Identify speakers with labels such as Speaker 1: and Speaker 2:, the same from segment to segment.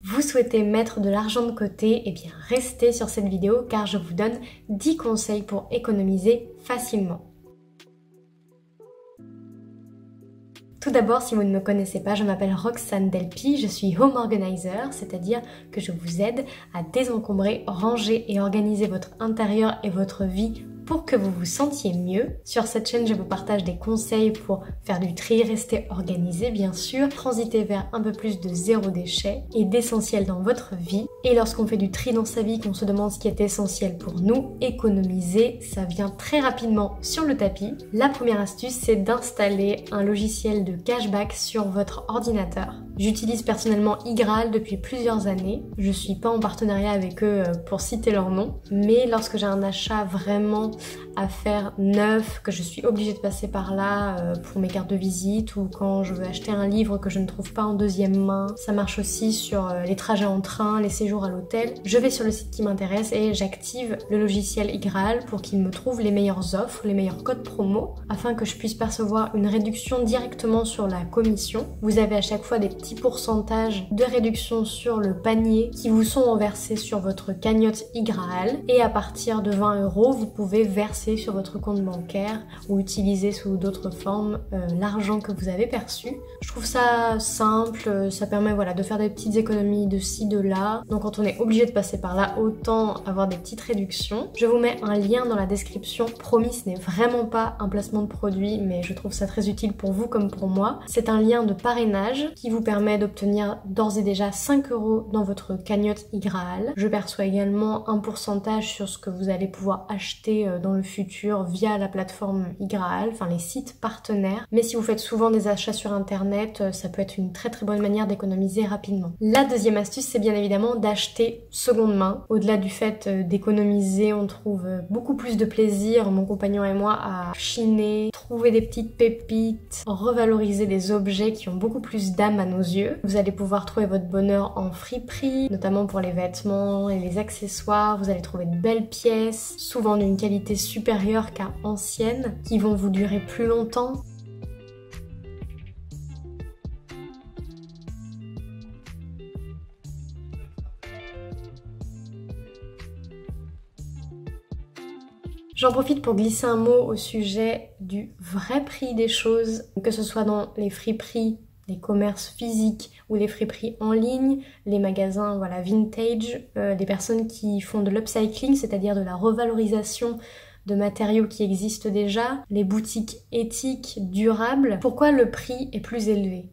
Speaker 1: Vous souhaitez mettre de l'argent de côté, eh bien restez sur cette vidéo car je vous donne 10 conseils pour économiser facilement. Tout d'abord, si vous ne me connaissez pas, je m'appelle Roxane Delpy, je suis home organizer, c'est-à-dire que je vous aide à désencombrer, ranger et organiser votre intérieur et votre vie pour que vous vous sentiez mieux. Sur cette chaîne, je vous partage des conseils pour faire du tri, rester organisé bien sûr, transiter vers un peu plus de zéro déchet et d'essentiel dans votre vie. Et lorsqu'on fait du tri dans sa vie, qu'on se demande ce qui est essentiel pour nous, économiser, ça vient très rapidement sur le tapis. La première astuce, c'est d'installer un logiciel de cashback sur votre ordinateur. J'utilise personnellement iGraal depuis plusieurs années. Je suis pas en partenariat avec eux pour citer leur nom, mais lorsque j'ai un achat vraiment à faire neuf, que je suis obligée de passer par là pour mes cartes de visite ou quand je veux acheter un livre que je ne trouve pas en deuxième main. Ça marche aussi sur les trajets en train, les séjours à l'hôtel. Je vais sur le site qui m'intéresse et j'active le logiciel iGraal pour qu'il me trouve les meilleures offres, les meilleurs codes promo afin que je puisse percevoir une réduction directement sur la commission. Vous avez à chaque fois des petits pourcentages de réduction sur le panier qui vous sont reversés sur votre cagnotte iGraal et à partir de 20 €, vous pouvez verser sur votre compte bancaire ou utiliser sous d'autres formes l'argent que vous avez perçu. Je trouve ça simple, ça permet de faire des petites économies de ci, de là. Donc quand on est obligé de passer par là, autant avoir des petites réductions. Je vous mets un lien dans la description. Promis, ce n'est vraiment pas un placement de produit, mais je trouve ça très utile pour vous comme pour moi. C'est un lien de parrainage qui vous permet d'obtenir d'ores et déjà 5 € dans votre cagnotte iGraal. Je perçois également un pourcentage sur ce que vous allez pouvoir acheter dans le futur via la plateforme iGraal, enfin les sites partenaires. Mais si vous faites souvent des achats sur internet, ça peut être une très bonne manière d'économiser rapidement. La deuxième astuce, c'est bien évidemment d'acheter seconde main. Au-delà du fait d'économiser, on trouve beaucoup plus de plaisir, mon compagnon et moi, à chiner, trouver des petites pépites, revaloriser des objets qui ont beaucoup plus d'âme à nos yeux. Vous allez pouvoir trouver votre bonheur en friperie, notamment pour les vêtements et les accessoires. Vous allez trouver de belles pièces, souvent d'une qualité supérieure qu'à anciennes, qui vont vous durer plus longtemps. J'en profite pour glisser un mot au sujet du vrai prix des choses, que ce soit dans les friperies, les commerces physiques ou les friperies en ligne, les magasins vintage, des personnes qui font de l'upcycling, c'est-à-dire de la revalorisation de matériaux qui existent déjà, les boutiques éthiques, durables. Pourquoi le prix est plus élevé?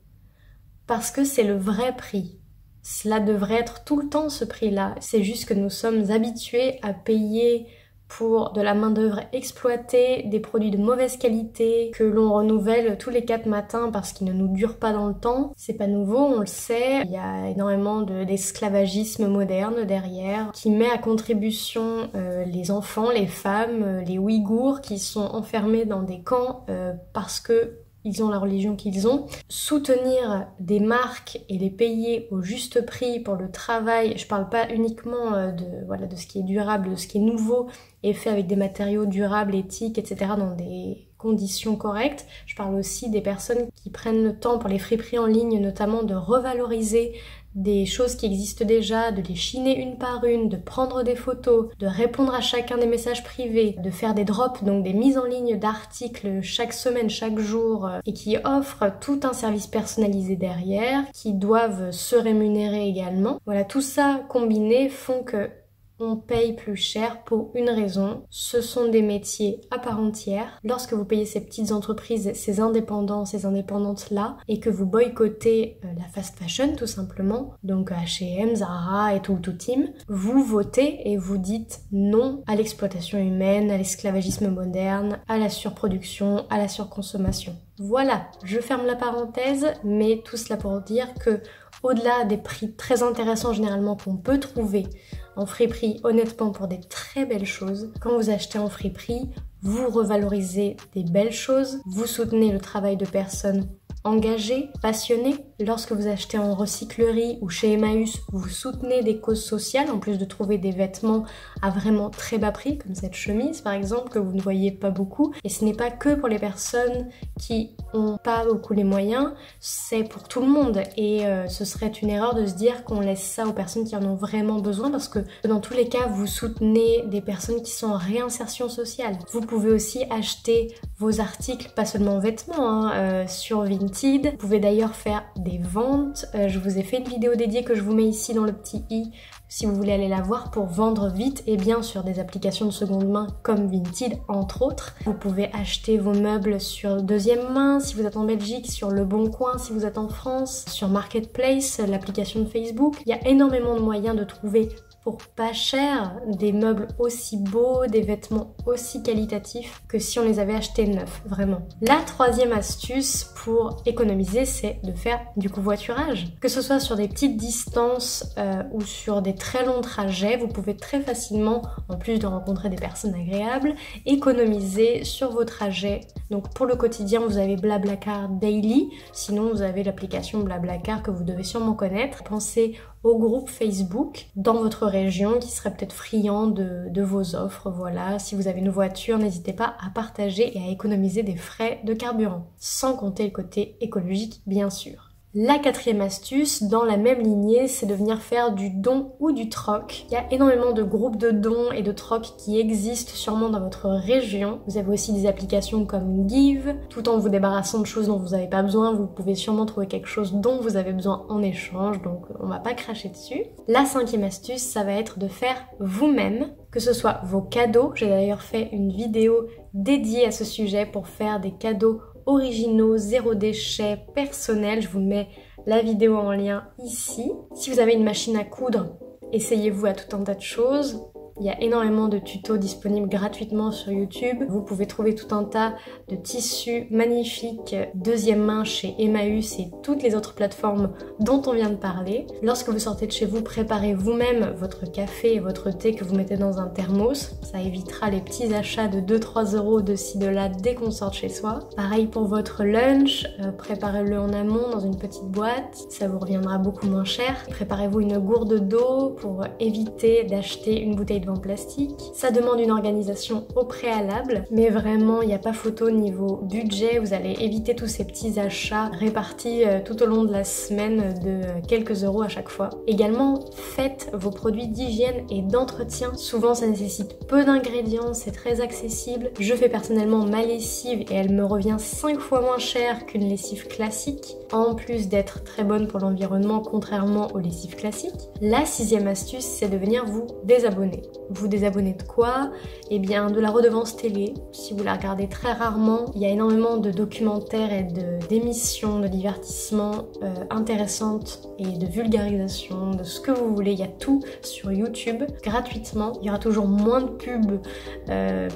Speaker 1: Parce que c'est le vrai prix. Cela devrait être tout le temps ce prix-là. C'est juste que nous sommes habitués à payer pour de la main-d'œuvre exploitée, des produits de mauvaise qualité que l'on renouvelle tous les 4 matins parce qu'ils ne nous durent pas dans le temps. C'est pas nouveau, on le sait. Il y a énormément d'esclavagisme moderne derrière qui met à contribution les enfants, les femmes, les Ouïghours qui sont enfermés dans des camps parce que ils ont la religion qu'ils ont. Soutenir des marques et les payer au juste prix pour le travail, je parle pas uniquement de ce qui est durable, de ce qui est nouveau et fait avec des matériaux durables, éthiques, etc. dans des conditions correctes. Je parle aussi des personnes qui prennent le temps pour les friperies en ligne notamment de revaloriser des choses qui existent déjà, de les chiner une par une, de prendre des photos, de répondre à chacun des messages privés, de faire des drops, donc des mises en ligne d'articles chaque semaine, chaque jour, et qui offrent tout un service personnalisé derrière, qui doivent se rémunérer également. Voilà, tout ça combiné font que on paye plus cher pour une raison, ce sont des métiers à part entière. Lorsque vous payez ces petites entreprises, ces indépendants, ces indépendantes-là, et que vous boycottez la fast fashion tout simplement, donc H&M, Zara et tout team, vous votez et vous dites non à l'exploitation humaine, à l'esclavagisme moderne, à la surproduction, à la surconsommation. Voilà, je ferme la parenthèse, mais tout cela pour dire que au-delà des prix très intéressants généralement qu'on peut trouver en friperie, honnêtement pour des très belles choses, quand vous achetez en friperie, vous revalorisez des belles choses, vous soutenez le travail de personnes engagé, passionné. Lorsque vous achetez en recyclerie ou chez Emmaüs, vous soutenez des causes sociales en plus de trouver des vêtements à vraiment très bas prix, comme cette chemise par exemple que vous ne voyez pas beaucoup. Et ce n'est pas que pour les personnes qui n'ont pas beaucoup les moyens, c'est pour tout le monde. Et ce serait une erreur de se dire qu'on laisse ça aux personnes qui en ont vraiment besoin, parce que dans tous les cas, vous soutenez des personnes qui sont en réinsertion sociale. Vous pouvez aussi acheter vos articles, pas seulement vêtements, sur Vinted. Vous pouvez d'ailleurs faire des ventes. Je vous ai fait une vidéo dédiée que je vous mets ici dans le petit i si vous voulez aller la voir, pour vendre vite et bien sur des applications de seconde main comme Vinted entre autres. Vous pouvez acheter vos meubles sur deuxième main si vous êtes en Belgique, sur Le Bon Coin si vous êtes en France, sur Marketplace, l'application de Facebook. Il y a énormément de moyens de trouver pour pas cher des meubles aussi beaux, des vêtements aussi qualitatifs que si on les avait achetés neufs, vraiment. La troisième astuce pour économiser, c'est de faire du covoiturage. Que ce soit sur des petites distances ou sur des très longs trajets, vous pouvez très facilement, en plus de rencontrer des personnes agréables, économiser sur vos trajets. Donc pour le quotidien, vous avez BlaBlaCar Daily, sinon vous avez l'application BlaBlaCar que vous devez sûrement connaître. Pensez au groupe Facebook dans votre région qui serait peut-être friand de vos offres. Voilà, si vous avez une voiture, n'hésitez pas à partager et à économiser des frais de carburant, sans compter le côté écologique bien sûr. La quatrième astuce, dans la même lignée, c'est de venir faire du don ou du troc. Il y a énormément de groupes de dons et de troc qui existent sûrement dans votre région. Vous avez aussi des applications comme Give. Tout en vous débarrassant de choses dont vous n'avez pas besoin, vous pouvez sûrement trouver quelque chose dont vous avez besoin en échange, donc on va pas cracher dessus. La cinquième astuce, ça va être de faire vous-même, que ce soit vos cadeaux. J'ai d'ailleurs fait une vidéo dédiée à ce sujet pour faire des cadeaux originaux, zéro déchet, personnels. Je vous mets la vidéo en lien ici. Si vous avez une machine à coudre, essayez-vous à tout un tas de choses. Il y a énormément de tutos disponibles gratuitement sur YouTube. Vous pouvez trouver tout un tas de tissus magnifiques deuxième main chez Emmaüs et toutes les autres plateformes dont on vient de parler. Lorsque vous sortez de chez vous, préparez vous-même votre café et votre thé que vous mettez dans un thermos. Ça évitera les petits achats de 2-3 euros de ci de là dès qu'on sort de chez soi. Pareil pour votre lunch, préparez-le en amont dans une petite boîte. Ça vous reviendra beaucoup moins cher. Préparez-vous une gourde d'eau pour éviter d'acheter une bouteille en plastique. Ça demande une organisation au préalable, mais vraiment il n'y a pas photo niveau budget. Vous allez éviter tous ces petits achats répartis tout au long de la semaine de quelques euros à chaque fois. Également, faites vos produits d'hygiène et d'entretien. Souvent ça nécessite peu d'ingrédients, c'est très accessible. Je fais personnellement ma lessive et elle me revient 5 fois moins cher qu'une lessive classique, en plus d'être très bonne pour l'environnement contrairement aux lessives classiques. La sixième astuce, c'est de venir vous désabonner. Vous désabonner de quoi? Eh bien de la redevance télé. Si vous la regardez très rarement, il y a énormément de documentaires et d'émissions de divertissement intéressantes et de vulgarisation, de ce que vous voulez. Il y a tout sur YouTube gratuitement. Il y aura toujours moins de pubs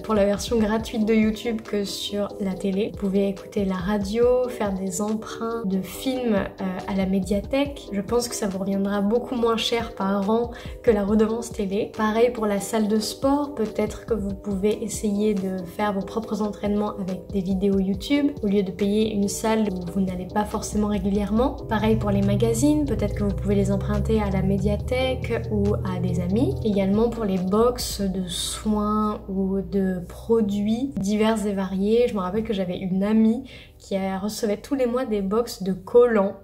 Speaker 1: pour la version gratuite de YouTube que sur la télé. Vous pouvez écouter la radio, faire des emprunts de films à la médiathèque. Je pense que ça vous reviendra beaucoup moins cher par an que la redevance télé. Pareil pour la salle de sport, peut-être que vous pouvez essayer de faire vos propres entraînements avec des vidéos YouTube au lieu de payer une salle où vous n'allez pas forcément régulièrement. Pareil pour les magazines, peut-être que vous pouvez les emprunter à la médiathèque ou à des amis. Également pour les box de soins ou de produits divers et variés. Je me rappelle que j'avais une amie qui recevait tous les mois des box de collants.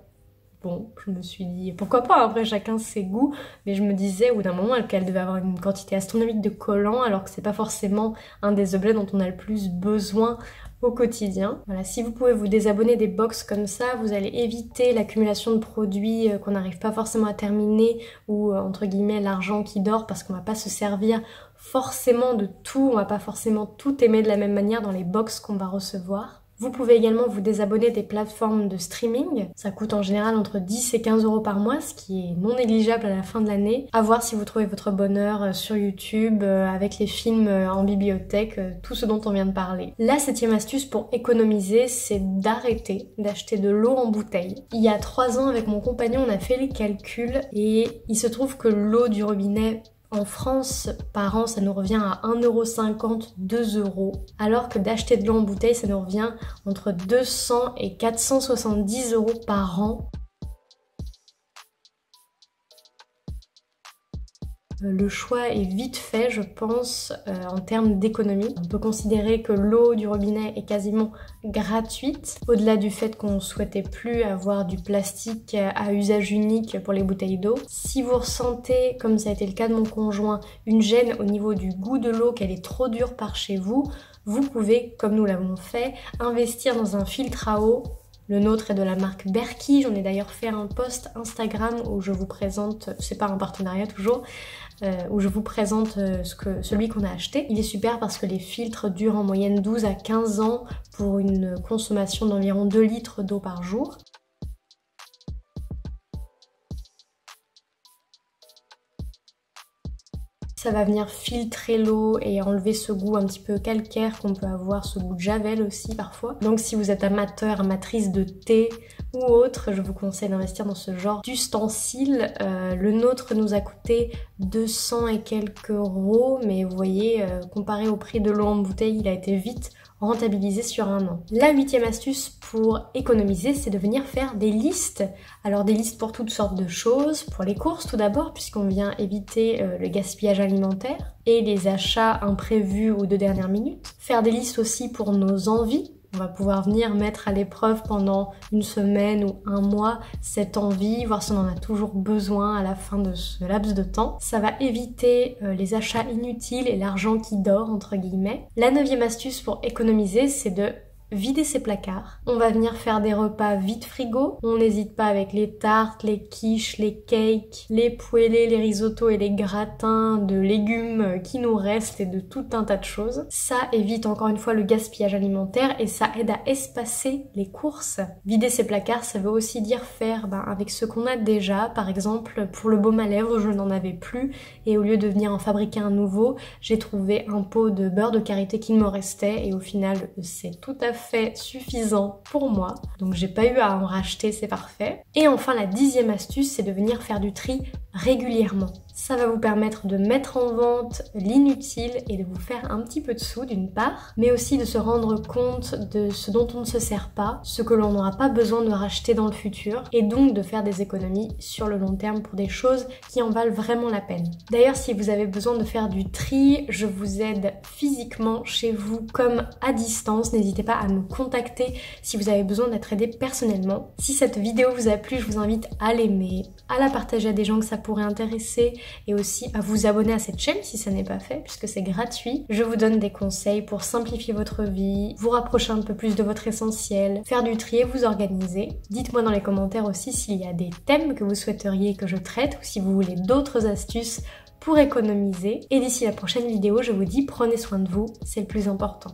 Speaker 1: Bon, je me suis dit, pourquoi pas, après chacun ses goûts, mais je me disais au bout d'un moment qu'elle devait avoir une quantité astronomique de collants alors que c'est pas forcément un des objets dont on a le plus besoin au quotidien. Voilà, si vous pouvez vous désabonner des box comme ça, vous allez éviter l'accumulation de produits qu'on n'arrive pas forcément à terminer ou entre guillemets l'argent qui dort parce qu'on va pas se servir forcément de tout, on va pas forcément tout aimer de la même manière dans les box qu'on va recevoir. Vous pouvez également vous désabonner des plateformes de streaming. Ça coûte en général entre 10 et 15 euros par mois, ce qui est non négligeable à la fin de l'année. À voir si vous trouvez votre bonheur sur YouTube, avec les films en bibliothèque, tout ce dont on vient de parler. La septième astuce pour économiser, c'est d'arrêter d'acheter de l'eau en bouteille. Il y a 3 ans, avec mon compagnon, on a fait les calculs et il se trouve que l'eau du robinet En France, par an, ça nous revient à 1,50 €, 2 €, alors que d'acheter de l'eau en bouteille, ça nous revient entre 200 et 470 € par an. Le choix est vite fait, je pense, en termes d'économie. On peut considérer que l'eau du robinet est quasiment gratuite, au-delà du fait qu'on ne souhaitait plus avoir du plastique à usage unique pour les bouteilles d'eau. Si vous ressentez, comme ça a été le cas de mon conjoint, une gêne au niveau du goût de l'eau, qu'elle est trop dure par chez vous, vous pouvez, comme nous l'avons fait, investir dans un filtre à eau. Le nôtre est de la marque Berkey, j'en ai d'ailleurs fait un post Instagram où je vous présente, c'est pas un partenariat toujours, où je vous présente celui qu'on a acheté. Il est super parce que les filtres durent en moyenne 12 à 15 ans pour une consommation d'environ 2 litres d'eau par jour. Ça va venir filtrer l'eau et enlever ce goût un petit peu calcaire qu'on peut avoir, ce goût de javel aussi parfois. Donc si vous êtes amateur, amatrice de thé ou autre, je vous conseille d'investir dans ce genre d'ustensile. Le nôtre nous a coûté 200 et quelques €, mais vous voyez, comparé au prix de l'eau en bouteille, il a été vite rentabilisé sur un an. La 8e astuce pour économiser, c'est de venir faire des listes. Alors des listes pour toutes sortes de choses, pour les courses tout d'abord, puisqu'on vient éviter le gaspillage alimentaire et les achats imprévus ou de dernière minute. Faire des listes aussi pour nos envies. On va pouvoir venir mettre à l'épreuve pendant une semaine ou un mois cette envie, voir si on en a toujours besoin à la fin de ce laps de temps. Ça va éviter les achats inutiles et l'argent qui dort, entre guillemets. La 9e astuce pour économiser, c'est de vider ses placards. On va venir faire des repas vide frigo. On n'hésite pas avec les tartes, les quiches, les cakes, les poêlés, les risottos et les gratins de légumes qui nous restent et de tout un tas de choses. Ça évite encore une fois le gaspillage alimentaire et ça aide à espacer les courses. Vider ses placards, ça veut aussi dire faire avec ce qu'on a déjà. Par exemple, pour le baume à lèvres, je n'en avais plus et au lieu de venir en fabriquer un nouveau, j'ai trouvé un pot de beurre de karité qui me restait et au final, c'est tout à fait suffisant pour moi. Donc j'ai pas eu à en racheter, c'est parfait. Et enfin la 10e astuce, c'est de venir faire du tri régulièrement. Ça va vous permettre de mettre en vente l'inutile et de vous faire un petit peu de sous d'une part, mais aussi de se rendre compte de ce dont on ne se sert pas, ce que l'on n'aura pas besoin de racheter dans le futur, et donc de faire des économies sur le long terme pour des choses qui en valent vraiment la peine. D'ailleurs, si vous avez besoin de faire du tri, je vous aide physiquement chez vous comme à distance. N'hésitez pas à me contacter si vous avez besoin d'être aidé personnellement. Si cette vidéo vous a plu, je vous invite à l'aimer, à la partager à des gens que ça pourrait intéresser et aussi à vous abonner à cette chaîne si ça n'est pas fait puisque c'est gratuit. Je vous donne des conseils pour simplifier votre vie, vous rapprocher un peu plus de votre essentiel, faire du tri et vous organiser. Dites-moi dans les commentaires aussi s'il y a des thèmes que vous souhaiteriez que je traite ou si vous voulez d'autres astuces pour économiser. Et d'ici la prochaine vidéo, je vous dis prenez soin de vous, c'est le plus important.